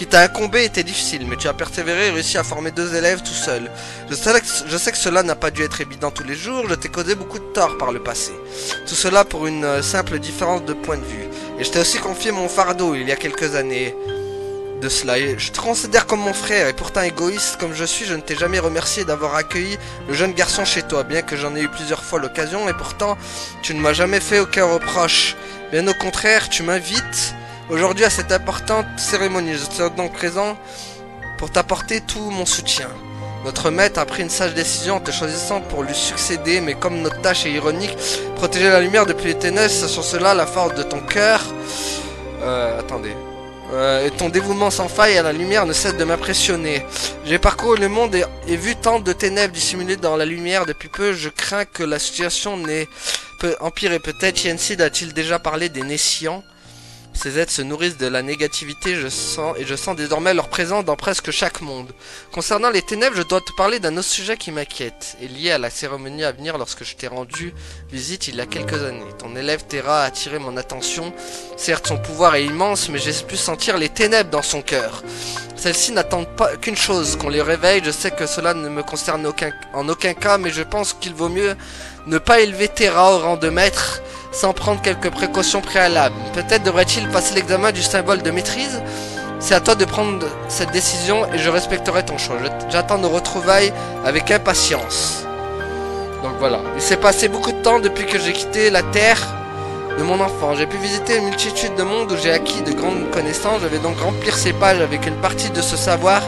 [SPEAKER 1] t'a incombé était difficile, mais tu as persévéré et réussi à former 2 élèves tout seul. Je sais que cela n'a pas dû être évident tous les jours, je t'ai causé beaucoup de tort par le passé. Tout cela pour une simple différence de point de vue. Et je t'ai aussi confié mon fardeau il y a quelques années de cela. Et je te considère comme mon frère, et pourtant égoïste comme je suis, je ne t'ai jamais remercié d'avoir accueilli le jeune garçon chez toi, bien que j'en ai eu plusieurs fois l'occasion, et pourtant tu ne m'as jamais fait aucun reproche. Bien au contraire, tu m'invites aujourd'hui à cette importante cérémonie. Je serai donc présent pour t'apporter tout mon soutien. Notre maître a pris une sage décision en te choisissant pour lui succéder, mais comme notre tâche est ironique, protéger la lumière depuis les ténèbres, c'est sur cela la force de ton cœur. Attendez. Et ton dévouement sans faille à la lumière ne cesse de m'impressionner. J'ai parcouru le monde et vu tant de ténèbres dissimulées dans la lumière depuis peu, je crains que la situation n'ait empiré. Peut-être Yensid a-t-il déjà parlé des Nessians. Ces êtres se nourrissent de la négativité, je sens désormais leur présence dans presque chaque monde. Concernant les ténèbres, je dois te parler d'un autre sujet qui m'inquiète, et lié à la cérémonie à venir lorsque je t'ai rendu visite il y a quelques années. Ton élève Terra a attiré mon attention. Certes, son pouvoir est immense, mais j'ai pu sentir les ténèbres dans son cœur. Celles-ci n'attendent pas qu'une chose, qu'on les réveille. Je sais que cela ne me concerne en aucun cas, mais je pense qu'il vaut mieux ne pas élever Terra au rang de maître sans prendre quelques précautions préalables. Peut-être devrait-il passer l'examen du symbole de maîtrise. C'est à toi de prendre cette décision et je respecterai ton choix. J'attends nos retrouvailles avec impatience. Donc voilà, il s'est passé beaucoup de temps depuis que j'ai quitté la terre de mon enfant. J'ai pu visiter une multitude de mondes où j'ai acquis de grandes connaissances. Je vais donc remplir ces pages avec une partie de ce savoir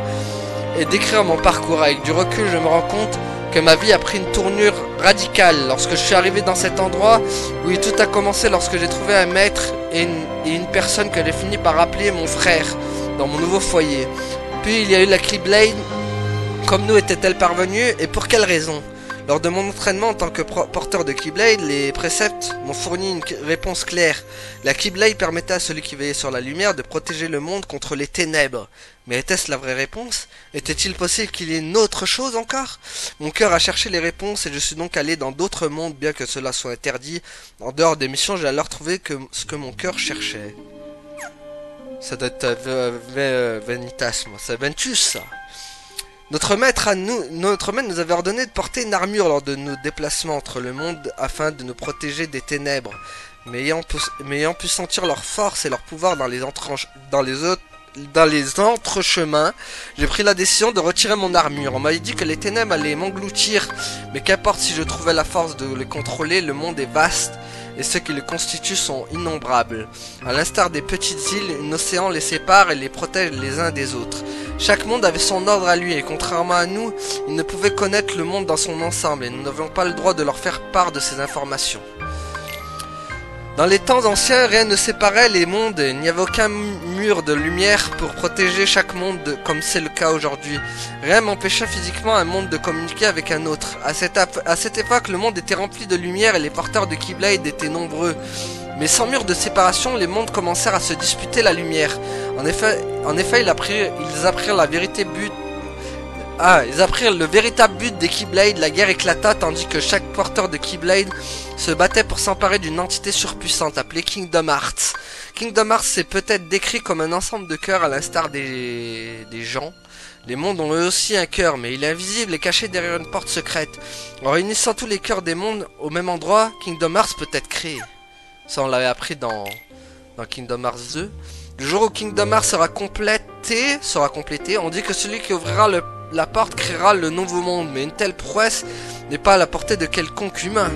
[SPEAKER 1] et décrire mon parcours. Avec du recul, je me rends compte que ma vie a pris une tournure radicale lorsque je suis arrivé dans cet endroit où tout a commencé, lorsque j'ai trouvé un maître et une personne que j'ai fini par appeler mon frère dans mon nouveau foyer. Puis il y a eu la Keyblade. Comme nous était-elle parvenue et pour quelle raison? Lors de mon entraînement en tant que porteur de Keyblade, les préceptes m'ont fourni une réponse claire. La Keyblade permettait à celui qui veillait sur la lumière de protéger le monde contre les ténèbres. Mais était-ce la vraie réponse? Était-il possible qu'il y ait une autre chose encore? Mon cœur a cherché les réponses et je suis donc allé dans d'autres mondes, bien que cela soit interdit. En dehors des missions, j'ai alors trouvé ce que mon cœur cherchait. Ça doit être Venitas, moi. C'est Ventus, ça. Notre maître nous avait ordonné de porter une armure lors de nos déplacements entre le monde afin de nous protéger des ténèbres. Mais ayant pu sentir leur force et leur pouvoir dans les entrechemins, j'ai pris la décision de retirer mon armure. On m'avait dit que les ténèbres allaient m'engloutir, mais qu'importe si je trouvais la force de les contrôler, le monde est vaste et ceux qui le constituent sont innombrables. À l'instar des petites îles, un océan les sépare et les protège les uns des autres. Chaque monde avait son ordre à lui et contrairement à nous, il ne pouvait connaître le monde dans son ensemble et nous n'avions pas le droit de leur faire part de ces informations. Dans les temps anciens, rien ne séparait les mondes, il n'y avait aucun mur de lumière pour protéger chaque monde comme c'est le cas aujourd'hui. Rien n'empêchait physiquement un monde de communiquer avec un autre. À cette époque, le monde était rempli de lumière et les porteurs de Keyblade étaient nombreux. Mais sans mur de séparation, les mondes commencèrent à se disputer la lumière. En effet, ils apprirent le véritable but des Keyblade. La guerre éclata tandis que chaque porteur de Keyblade se battait pour s'emparer d'une entité surpuissante appelée Kingdom Hearts. Kingdom Hearts c'est peut-être décrit comme un ensemble de cœurs à l'instar des gens. Les mondes ont eux aussi un cœur, mais il est invisible et caché derrière une porte secrète. En réunissant tous les cœurs des mondes au même endroit, Kingdom Hearts peut être créé. Ça on l'avait appris dans Kingdom Hearts 2. Le jour où Kingdom Hearts sera complété, on dit que celui qui ouvrira la porte créera le nouveau monde, mais une telle prouesse n'est pas à la portée de quelconque humain.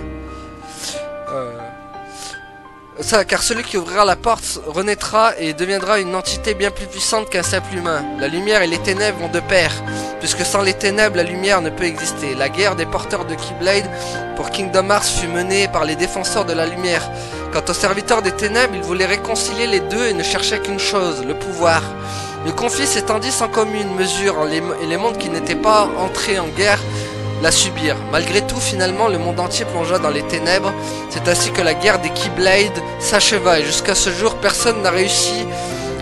[SPEAKER 1] Car celui qui ouvrira la porte renaîtra et deviendra une entité bien plus puissante qu'un simple humain. La lumière et les ténèbres vont de pair. puisque sans les ténèbres, la lumière ne peut exister. La guerre des porteurs de Keyblade pour Kingdom Hearts fut menée par les défenseurs de la lumière. Quant aux serviteurs des ténèbres, ils voulaient réconcilier les deux et ne cherchaient qu'une chose, le pouvoir. Le conflit s'étendit sans commune mesure et les mondes qui n'étaient pas entrés en guerre la subirent. Malgré tout, finalement, le monde entier plongea dans les ténèbres. C'est ainsi que la guerre des Keyblade s'acheva et jusqu'à ce jour, personne n'a réussi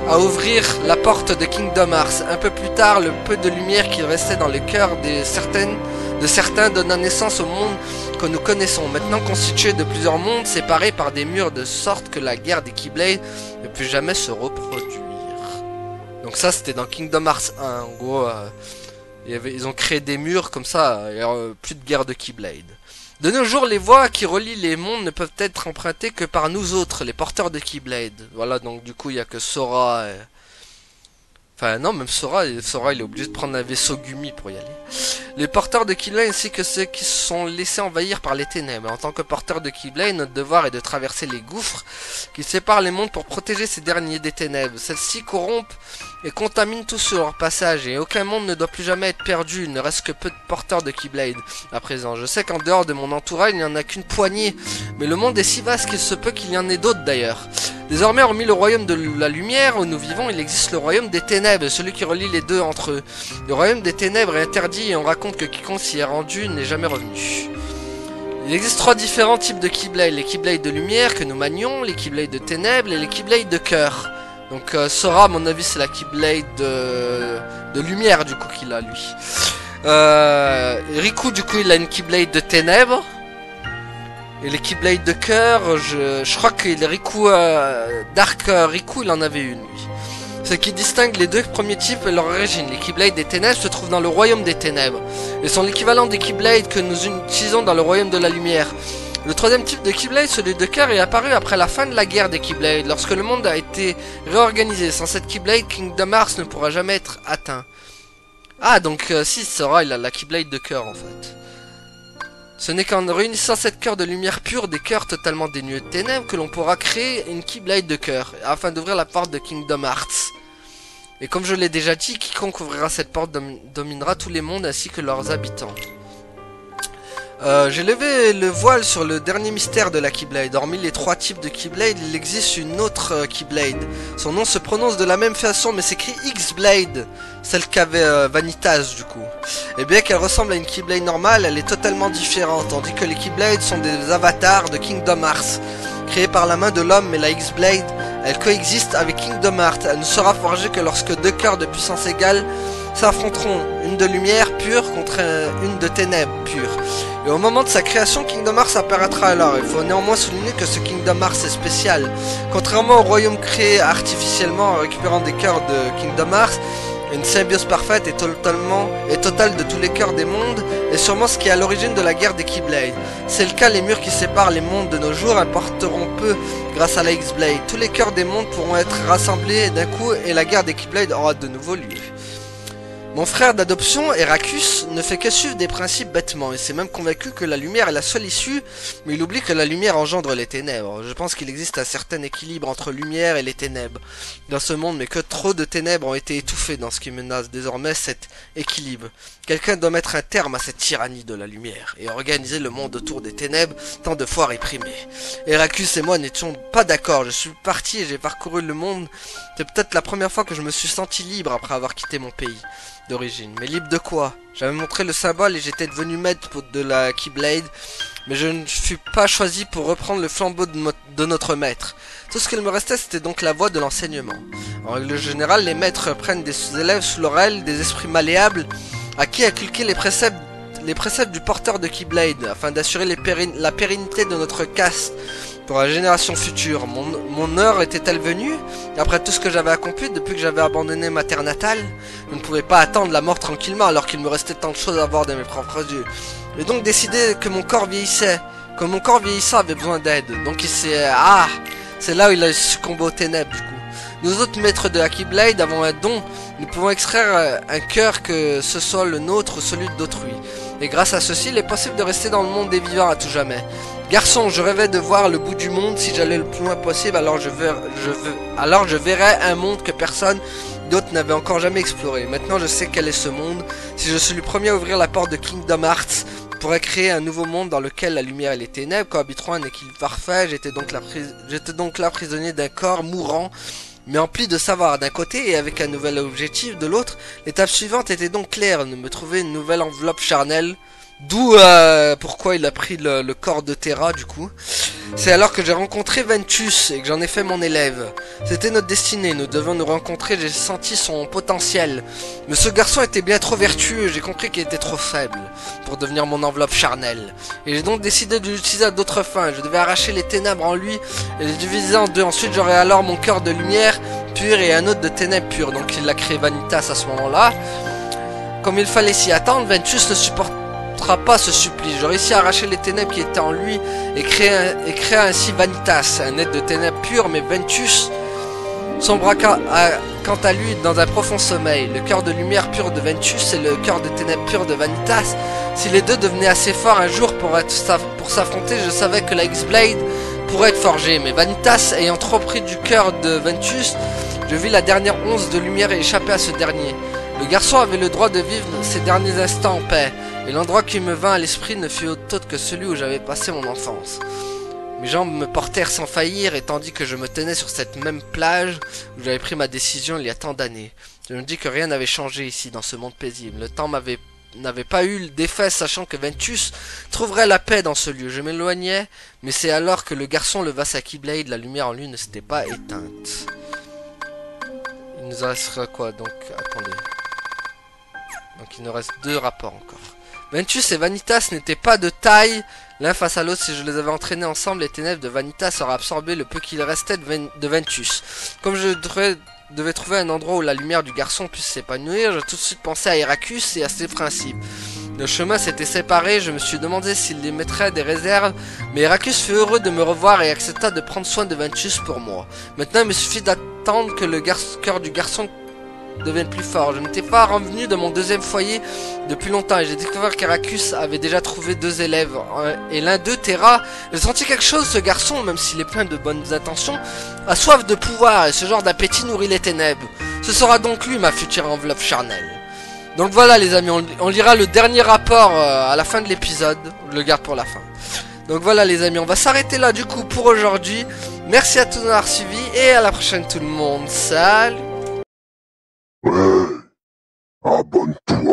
[SPEAKER 1] à ouvrir la porte de Kingdom Hearts. Un peu plus tard, le peu de lumière qui restait dans le cœur de certains donna naissance au monde que nous connaissons, maintenant constitué de plusieurs mondes séparés par des murs de sorte que la guerre des Keyblade ne put jamais se reproduire. Donc ça c'était dans Kingdom Hearts 1, en gros ils ont créé des murs comme ça, il n'y a plus de guerre de Keyblade. De nos jours, les voies qui relient les mondes ne peuvent être empruntées que par nous autres, les porteurs de Keyblade. Voilà, donc du coup il n'y a que Sora et... Enfin non, même Sora il est obligé de prendre un vaisseau Gumi pour y aller. Les porteurs de Keyblade ainsi que ceux qui se sont laissés envahir par les ténèbres. En tant que porteurs de Keyblade, notre devoir est de traverser les gouffres qui séparent les mondes pour protéger ces derniers des ténèbres. Celles-ci corrompent et contaminent tout sur leur passage et aucun monde ne doit plus jamais être perdu. Il ne reste que peu de porteurs de Keyblade à présent. Je sais qu'en dehors de mon entourage, il n'y en a qu'une poignée, mais le monde est si vaste qu'il se peut qu'il y en ait d'autres d'ailleurs. Désormais, hormis le royaume de la lumière où nous vivons, il existe le royaume des ténèbres, celui qui relie les deux entre eux. Le royaume des ténèbres est interdit et on raconte que quiconque s'y est rendu n'est jamais revenu. Il existe 3 différents types de Keyblade. Les Keyblade de lumière que nous manions, les Keyblade de ténèbres et les Keyblade de cœur. Donc Sora, à mon avis, c'est la Keyblade de lumière du coup qu'il a lui. Riku, du coup, il a une Keyblade de ténèbres. Et les Keyblade de cœur, je crois que les Riku, Dark Riku, il en avait une lui. Ce qui distingue les deux premiers types est leur origine. Les Keyblade des ténèbres se trouvent dans le royaume des ténèbres et sont l'équivalent des Keyblade que nous utilisons dans le royaume de la lumière. Le troisième type de Keyblade, celui de cœur, est apparu après la fin de la guerre des Keyblade, lorsque le monde a été réorganisé. Sans cette Keyblade, Kingdom Hearts ne pourra jamais être atteint. Ah, donc si, Sora, il a la Keyblade de cœur en fait. Ce n'est qu'en réunissant cette cœur de lumière pure, des cœurs totalement dénués de ténèbres, que l'on pourra créer une Keyblade de cœur, afin d'ouvrir la porte de Kingdom Hearts. Et comme je l'ai déjà dit, quiconque ouvrira cette porte dominera tous les mondes ainsi que leurs habitants. J'ai levé le voile sur le dernier mystère de la Keyblade. Hormis les 3 types de Keyblade, il existe une autre Keyblade. Son nom se prononce de la même façon, mais s'écrit X-Blade, celle qu'avait Vanitas du coup. Et bien qu'elle ressemble à une Keyblade normale, elle est totalement différente, tandis que les Keyblade sont des avatars de Kingdom Hearts. Créée par la main de l'homme, mais la X-Blade, elle coexiste avec Kingdom Hearts. Elle ne sera forgée que lorsque 2 cœurs de puissance égale s'affronteront, une de lumière pure contre une de ténèbres pure. Et au moment de sa création, Kingdom Hearts apparaîtra alors. Il faut néanmoins souligner que ce Kingdom Hearts est spécial. Contrairement au royaume créé artificiellement en récupérant des cœurs de Kingdom Hearts, une symbiose parfaite et totale de tous les cœurs des mondes est sûrement ce qui est à l'origine de la guerre des Keyblade. C'est le cas, les murs qui séparent les mondes de nos jours importeront peu grâce à la X-Blade. Tous les cœurs des mondes pourront être rassemblés d'un coup et la guerre des Keyblade aura de nouveau lieu. Mon frère d'adoption, Heracus, ne fait que suivre des principes bêtement. Il s'est même convaincu que la lumière est la seule issue, mais il oublie que la lumière engendre les ténèbres. Je pense qu'il existe un certain équilibre entre lumière et les ténèbres dans ce monde, mais que trop de ténèbres ont été étouffées dans ce qui menace désormais cet équilibre. Quelqu'un doit mettre un terme à cette tyrannie de la lumière et organiser le monde autour des ténèbres, tant de fois réprimées. Heracus et moi n'étions pas d'accord. Je suis parti et j'ai parcouru le monde. C'est peut-être la première fois que je me suis senti libre après avoir quitté mon pays d'origine. Mais libre de quoi? J'avais montré le symbole et j'étais devenu maître de la Keyblade, mais je ne fus pas choisi pour reprendre le flambeau de notre maître. Tout ce qu'il me restait, c'était donc la voie de l'enseignement. En règle générale, les maîtres prennent des élèves sous leur aile, des esprits malléables, à qui inculquer les préceptes du porteur de Keyblade, afin d'assurer la pérennité de notre caste pour la génération future. Mon heure était-elle venue? Après tout ce que j'avais accompli depuis que j'avais abandonné ma terre natale, je ne pouvais pas attendre la mort tranquillement alors qu'il me restait tant de choses à voir de mes propres yeux. J'ai donc décidé que mon corps vieillissait, que mon corps vieillissant avait besoin d'aide. Donc il s'est... Ah! C'est là où il a succombé aux ténèbres du coup. Nous autres maîtres de la Keyblade avons un don. Nous pouvons extraire un cœur, que ce soit le nôtre ou celui d'autrui. Et grâce à ceci, il est possible de rester dans le monde des vivants à tout jamais. Garçon, je rêvais de voir le bout du monde. Si j'allais le plus loin possible, alors je verrais un monde que personne d'autres n'avaient encore jamais exploré. Maintenant je sais quel est ce monde. Si je suis le premier à ouvrir la porte de Kingdom Hearts, pourrait créer un nouveau monde dans lequel la lumière et les ténèbres cohabiteront un équilibre parfait. J'étais donc là prisonnier d'un corps mourant, mais empli de savoir d'un côté et avec un nouvel objectif de l'autre. L'étape suivante était donc claire, de me trouver une nouvelle enveloppe charnelle. D'où pourquoi il a pris le corps de Terra du coup. C'est alors que j'ai rencontré Ventus et que j'en ai fait mon élève. C'était notre destinée, nous devions nous rencontrer, j'ai senti son potentiel. Mais ce garçon était bien trop vertueux, j'ai compris qu'il était trop faible pour devenir mon enveloppe charnelle. Et j'ai donc décidé de l'utiliser à d'autres fins, je devais arracher les ténèbres en lui et les diviser en deux. Ensuite j'aurais alors mon cœur de lumière pure et un autre de ténèbres pures. Donc il a créé Vanitas à ce moment-là. Comme il fallait s'y attendre, Ventus ne supporte pas ce supplice. J'ai réussi à arracher les ténèbres qui étaient en lui et créa ainsi Vanitas, un être de ténèbres pures, mais Ventus sombra quant à lui dans un profond sommeil. Le cœur de lumière pure de Ventus et le cœur de ténèbres pures de Vanitas, si les deux devenaient assez forts un jour pour s'affronter, je savais que la X-Blade pourrait être forgée, mais Vanitas ayant trop pris du cœur de Ventus, je vis la dernière once de lumière échapper à ce dernier. Le garçon avait le droit de vivre ses derniers instants en paix, et l'endroit qui me vint à l'esprit ne fut autre que celui où j'avais passé mon enfance. Mes jambes me portèrent sans faillir, et tandis que je me tenais sur cette même plage où j'avais pris ma décision il y a tant d'années. Je me dis que rien n'avait changé ici, dans ce monde paisible. Le temps n'avait pas eu d'effet, sachant que Ventus trouverait la paix dans ce lieu. Je m'éloignais, mais c'est alors que le garçon leva sa Keyblade, la lumière en lui ne s'était pas éteinte. Il nous restera quoi donc? Attendez. Donc il nous reste 2 rapports encore. Ventus et Vanitas n'étaient pas de taille l'un face à l'autre. Si je les avais entraînés ensemble, les ténèbres de Vanitas auraient absorbé le peu qu'il restait de Ventus. Comme je devais trouver un endroit où la lumière du garçon puisse s'épanouir, j'ai tout de suite pensé à Heracus et à ses principes. Le chemin s'était séparé, je me suis demandé s'il les mettrait des réserves, mais Heracus fut heureux de me revoir et accepta de prendre soin de Ventus pour moi. Maintenant il me suffit d'attendre que le cœur du garçon devienne plus fort. Je n'étais pas revenu de mon deuxième foyer depuis longtemps et j'ai découvert qu'Heracus avait déjà trouvé 2 élèves. Et l'un d'eux, Terra, j'ai senti quelque chose, ce garçon, même s'il est plein de bonnes intentions, a soif de pouvoir et ce genre d'appétit nourrit les ténèbres. Ce sera donc lui ma future enveloppe charnelle. Donc voilà les amis, on lira le dernier rapport à la fin de l'épisode. Je le garde pour la fin. Donc voilà les amis, on va s'arrêter là du coup pour aujourd'hui. Merci à tous d'avoir suivi et à la prochaine tout le monde. Salut.
[SPEAKER 2] Ouais, abonne-toi.